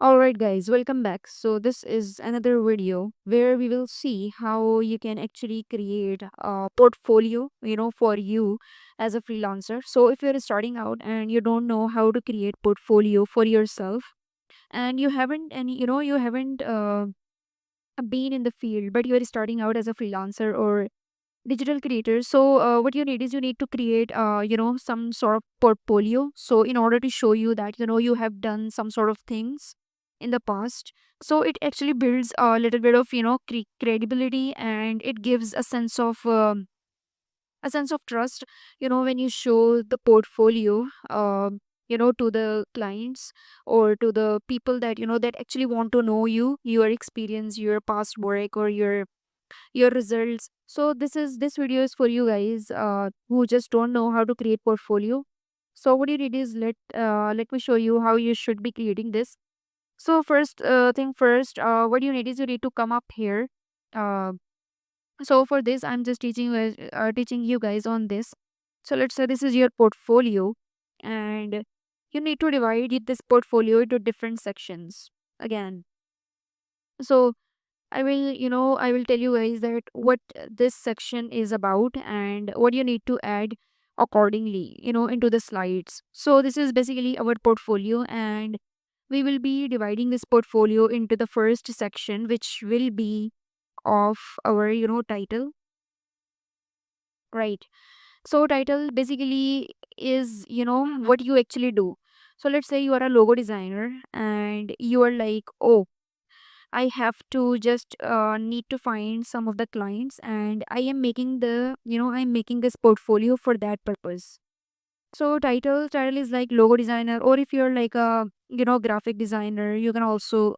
Alright, guys, welcome back. So, this is another video where we will see how you can actually create a portfolio, for you as a freelancer. So, if you're starting out and you don't know how to create portfolio for yourself, and you haven't been in the field, but you're starting out as a freelancer or digital creator. So, what you need is you need to create, some sort of portfolio. So, in order to show you that, you have done some sort of things in the past. So, it actually builds a little bit of, credibility, and it gives a sense of trust, when you show the portfolio, to the clients or to the people that, that actually want to know you, your experience, your past work, or your results. So this video is for you guys who just don't know how to create portfolio. So what you need is let me show you how you should be creating this. So first thing first, what you need is you need to come up here. uh, so for this I'm just teaching you guys on this. So let's say this is your portfolio, and you need to divide this portfolio into different sections again. So I will tell you guys that what this section is about and what you need to add accordingly, into the slides. So this is basically our portfolio, and we will be dividing this portfolio into the first section, which will be of our, title, right? So title basically is, what you actually do. So let's say you are a logo designer and you are like, oh, I have to just need to find some of the clients, and I am making I'm making this portfolio for that purpose. So title is like logo designer, or if you're like a graphic designer, you can also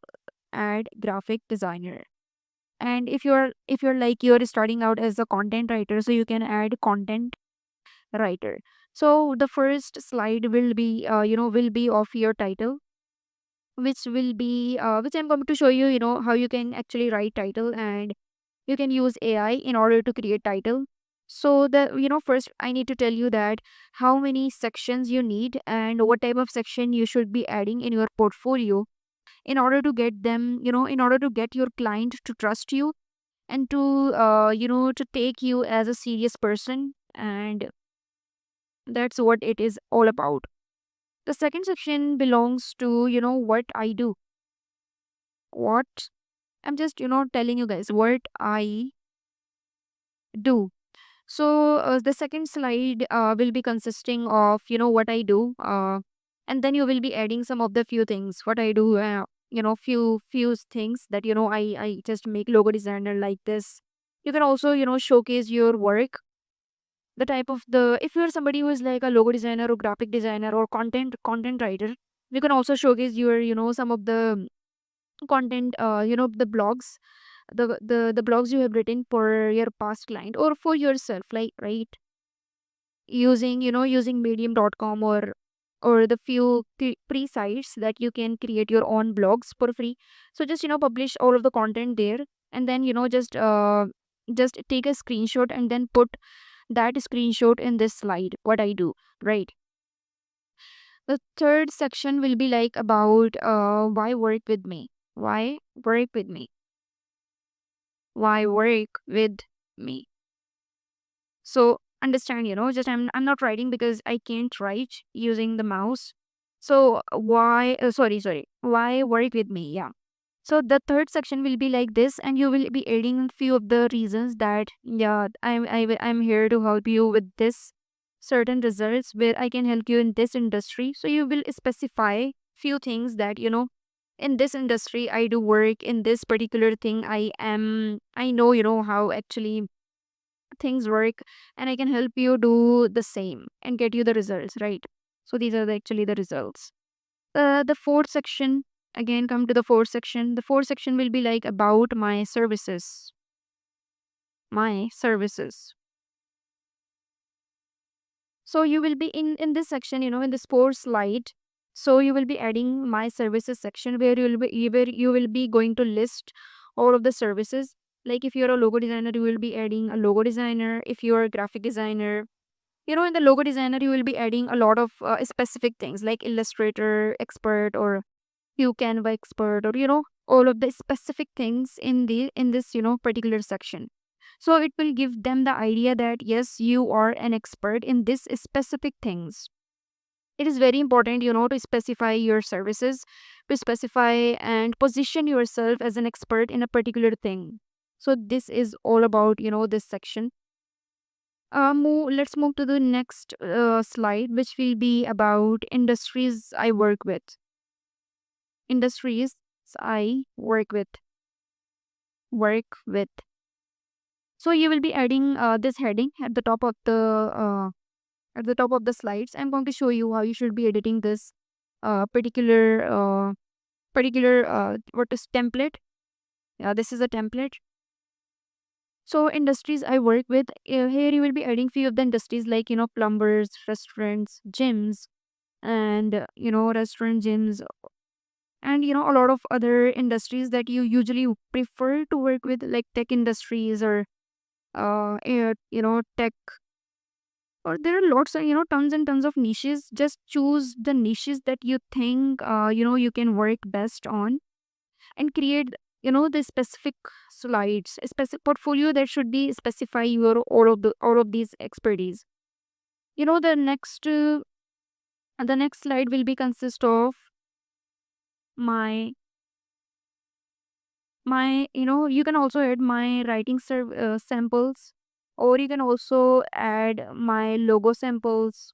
add graphic designer. And if you're like you're starting out as a content writer, so you can add content writer. So the first slide will be will be of your title, which I'm going to show you, how you can actually write title, and you can use AI in order to create title. So the first I need to tell you that how many sections you need and what type of section you should be adding in your portfolio in order to get them, in order to get your client to trust you and to to take you as a serious person. And that's what it is all about. The second section belongs to, what I do. What I'm just, telling you guys what I do. So the second slide will be consisting of, what I do, and then you will be adding some of the few things what I do. Few things that I just make logo designer like this. You can also showcase your work, the type of the if you're somebody who is like a logo designer or graphic designer or content writer. You can also showcase your some of the content, the blogs, the blogs you have written for your past client or for yourself, like, right, using using medium.com or the few pre sites that you can create your own blogs for free. So just publish all of the content there, and then just take a screenshot and then put that screenshot in this slide what I do, right? The third section will be like about why work with me, why work with me, why work with me. So understand, just I'm not writing because I can't write using the mouse. So why sorry, why work with me, yeah. So the third section will be like this, and you will be adding few of the reasons that, yeah, I'm here to help you with this certain results where I can help you in this industry. So you will specify few things that, in this industry I do work in this particular thing. I know, how actually things work, and I can help you do the same and get you the results, right? So these are actually the results. The fourth section, again, come to the fourth section. The fourth section will be like about my services. My services. So you will be in this section, in this fourth slide. So you will be adding my services section where you will be going to list all of the services. Like if you're a logo designer, you will be adding a logo designer. If you're a graphic designer, in the logo designer, you will be adding a lot of specific things like illustrator expert, or few Canva expert, or all of the specific things in this particular section. So it will give them the idea that yes, you are an expert in this specific things. It is very important, to specify your services, to specify and position yourself as an expert in a particular thing. So this is all about this section. Let's move to the next slide, which will be about industries I work with. Industries I work with. So you will be adding this heading at the top of the slides. I'm going to show you how you should be editing this particular what is template. Yeah, this is a template. So industries I work with, here you will be adding few of the industries like plumbers, restaurants, gyms, and restaurant gyms, and a lot of other industries that you usually prefer to work with, like tech industries, or tech, or there are lots of tons and tons of niches. Just choose the niches that you think you can work best on, and create the specific slides, a specific portfolio that should be specify your all of these expertise. you know the next uh, the next slide will be consist of my you can also add my writing samples, or you can also add my logo samples,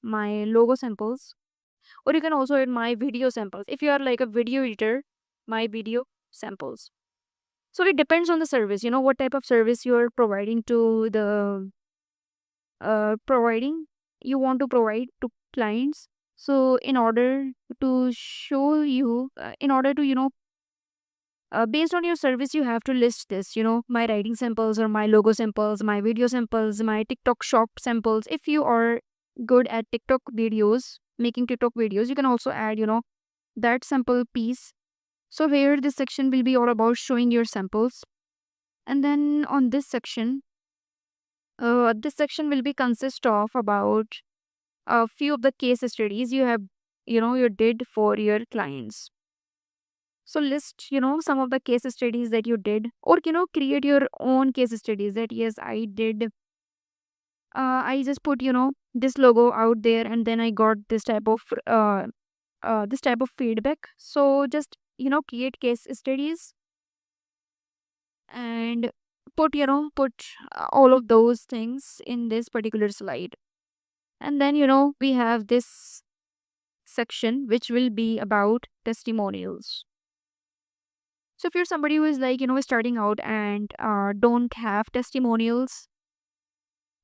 or you can also add my video samples if you are like a video editor, my video samples. So it depends on the service, what type of service you are providing to the providing you want to provide to clients. So in order to show you in order to based on your service, you have to list this, my writing samples, or my logo samples, my video samples, my TikTok shop samples. If you are good at TikTok videos, making TikTok videos, you can also add, that sample piece. So here this section will be all about showing your samples. And then on this section will be consist of about a few of the case studies you have, you did for your clients. So list, some of the case studies that you did, or create your own case studies that yes, I did. I just put this logo out there, and then I got this type of feedback. So just create case studies, and put all of those things in this particular slide. And then we have this section which will be about testimonials. So if you're somebody who is like, starting out and don't have testimonials,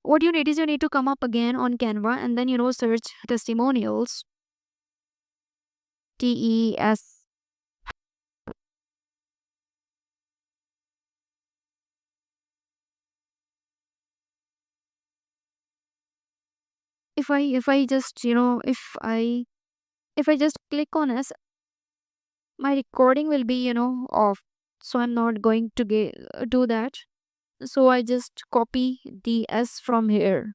what you need is you need to come up again on Canva, and then, search testimonials. TES. If I just, if I just click on S, my recording will be, off. So I'm not going to do that. So I just copy the S from here.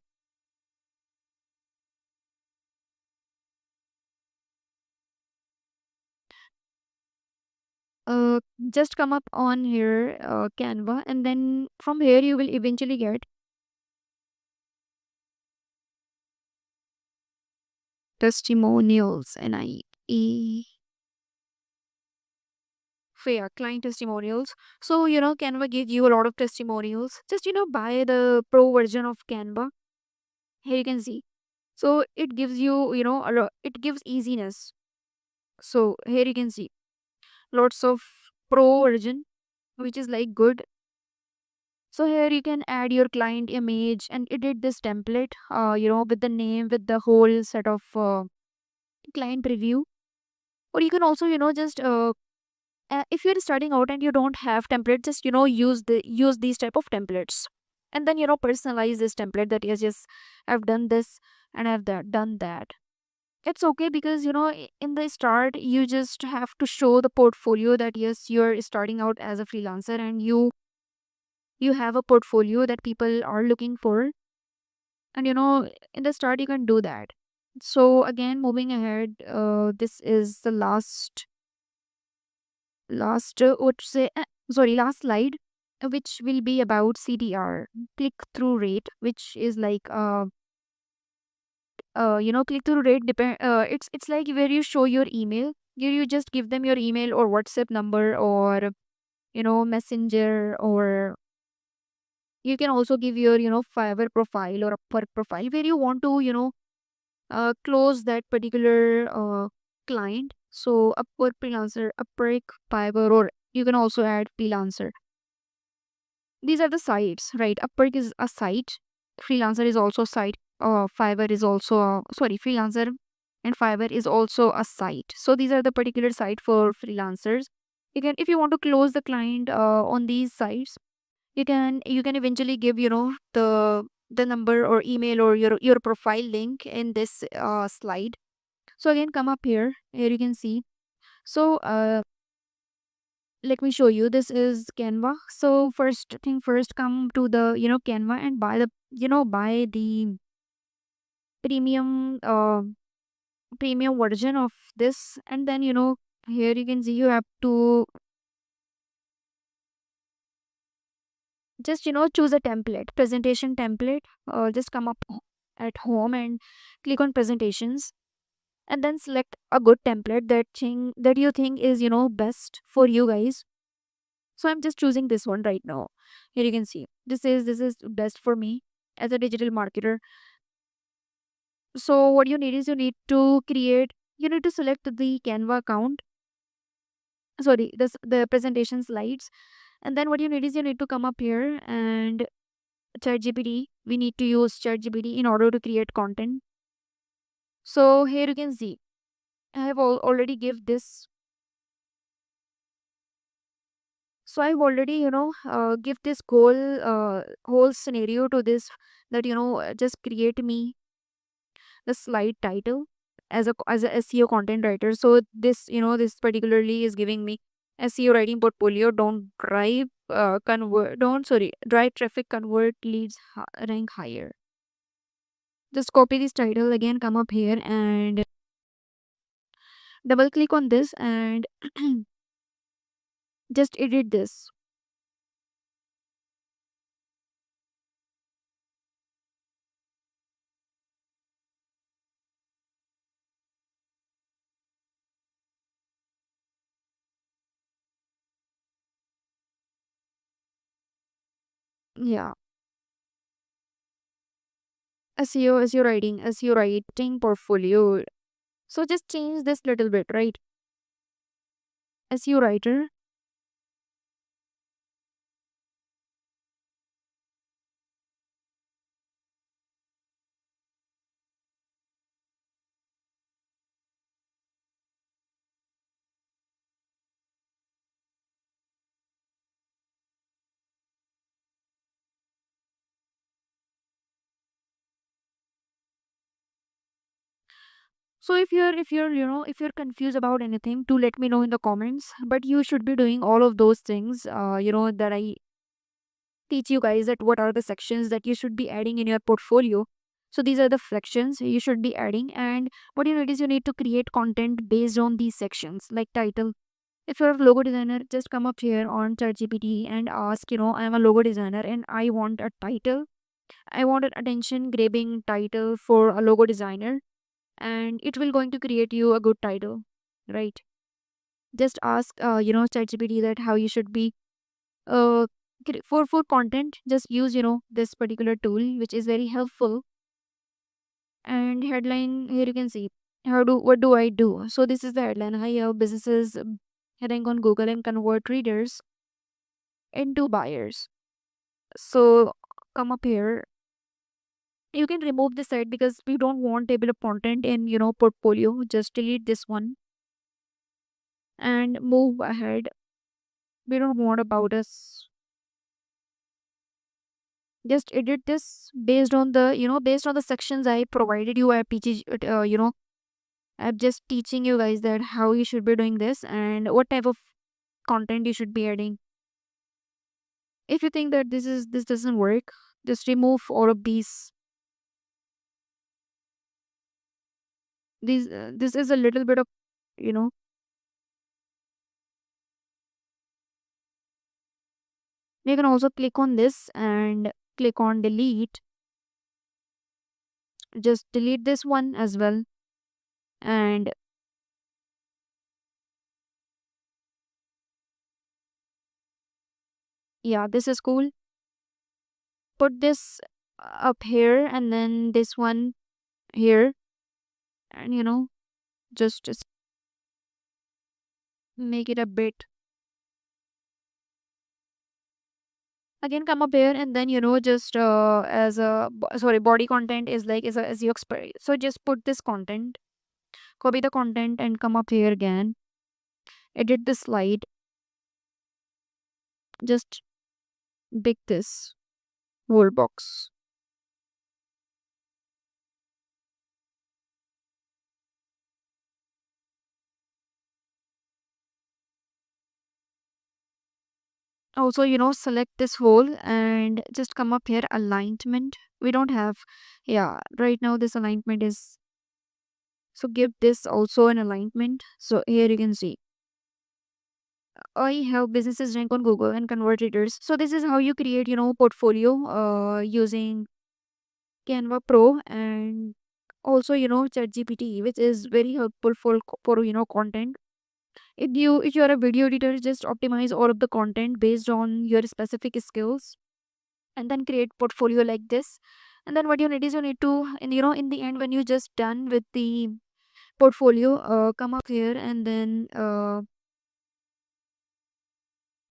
uh just come up on here, Canva, and then from here you will eventually get testimonials, NIE, fair client testimonials. So Canva gives you a lot of testimonials. Just buy the pro version of Canva. Here you can see. So it gives you, it gives easiness. So here you can see lots of pro version, which is like good. So here you can add your client image and edit this template, with the name, with the whole set of client review. Or you can also, just if you're starting out and you don't have templates, just use these type of templates, and then personalize this template that yes, I've done this and I've done that. It's okay because in the start you just have to show the portfolio that yes, you're starting out as a freelancer, and you have a portfolio that people are looking for. And in the start you can do that. So again, moving ahead, this is the last last would say sorry, last slide, which will be about CTR, click through rate, which is like click through rate depend it's like where you show your email. You just give them your email or WhatsApp number or Messenger, or you can also give your Fiverr profile or Upwork profile where you want to close that particular client. So Upwork, freelancer, Upwork, Fiverr, or you can also add freelancer. These are the sites, right? Upwork is a site, freelancer is also a site, Fiverr is also sorry, freelancer and Fiverr is also a site. So these are the particular site for freelancers. You can, if you want to close the client on these sites, you can eventually give the number or email or your profile link in this slide. So again, come up here you can see. So let me show you, this is Canva. So first thing first, come to the Canva and buy the premium premium version of this. And then here you can see you have to just choose a template, presentation template. Just come up at home and click on presentations, and then select a good template that you think is best for you guys. So I'm just choosing this one right now. Here you can see this is best for me as a digital marketer. So what you need is you need to select the Canva account, sorry, the presentation slides. And then what you need is you need to come up here and ChatGPT. We need to use ChatGPT in order to create content. So here you can see I have already give this. So I've already give this whole scenario to this, that just create me the slide title as a SEO content writer. So this this particularly is giving me SEO writing portfolio. Don't drive convert don't sorry drive traffic, convert leads, rank higher. Just copy this title again, come up here and double click on this and just edit this. Yeah, SEO writing portfolio. So just change this little bit, right? SEO writer. So if you're if you're confused about anything, do let me know in the comments. But you should be doing all of those things that I teach you guys, that what are the sections that you should be adding in your portfolio. So these are the sections you should be adding, and what you need is you need to create content based on these sections, like title. If you're a logo designer, just come up here on ChatGPT and ask, I'm a logo designer and I want a title. I want an attention grabbing title for a logo designer, and it will going to create you a good title, right? Just ask ChatGPT that how you should be uh for content. Just use this particular tool, which is very helpful. And headline, here you can see what do I do. So this is the headline: how your businesses rank on Google and convert readers into buyers. So come up here, you can remove this site because we don't want table of content in portfolio. Just delete this one and move ahead. We don't want about us. Just edit this based on the based on the sections I provided you at PG. I'm just teaching you guys that how you should be doing this and what type of content you should be adding. If you think that this doesn't work, just remove all of these. This is a little bit of you know You can also click on this and click on delete. Just delete this one as well. And yeah, this is cool. Put this up here and then this one here. And just make it a bit. Again, come up here and then just as a sorry, body content is like as you expect. So just put this content, copy the content, and come up here again. Edit the slide. Just big this whole box. Also, select this whole and just come up here, alignment. We don't have, yeah, right now this alignment is, so give this also an alignment. So here you can see I help businesses rank on Google and convert readers. So this is how you create, portfolio using Canva Pro and also, ChatGPT, which is very helpful for content. If you are a video editor, just optimize all of the content based on your specific skills and then create portfolio like this. And then what you need is you need to, and in the end when you just done with the portfolio, come up here and then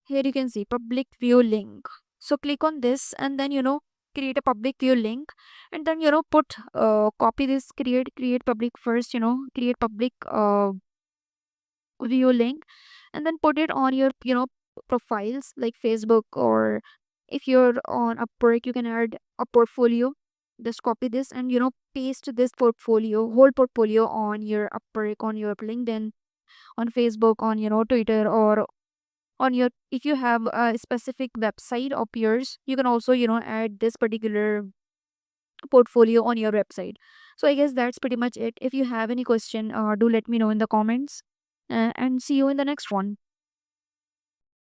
here you can see public view link. So click on this and then create a public view link and then put copy this, create public first, create public view link and then put it on your profiles like Facebook, or if you're on Upwork you can add a portfolio. Just copy this and paste this portfolio, whole portfolio, on your Upwork, on your LinkedIn, on Facebook, on Twitter, or on your, if you have a specific website of yours, you can also add this particular portfolio on your website. So I guess that's pretty much it. If you have any question, do let me know in the comments, and see you in the next one.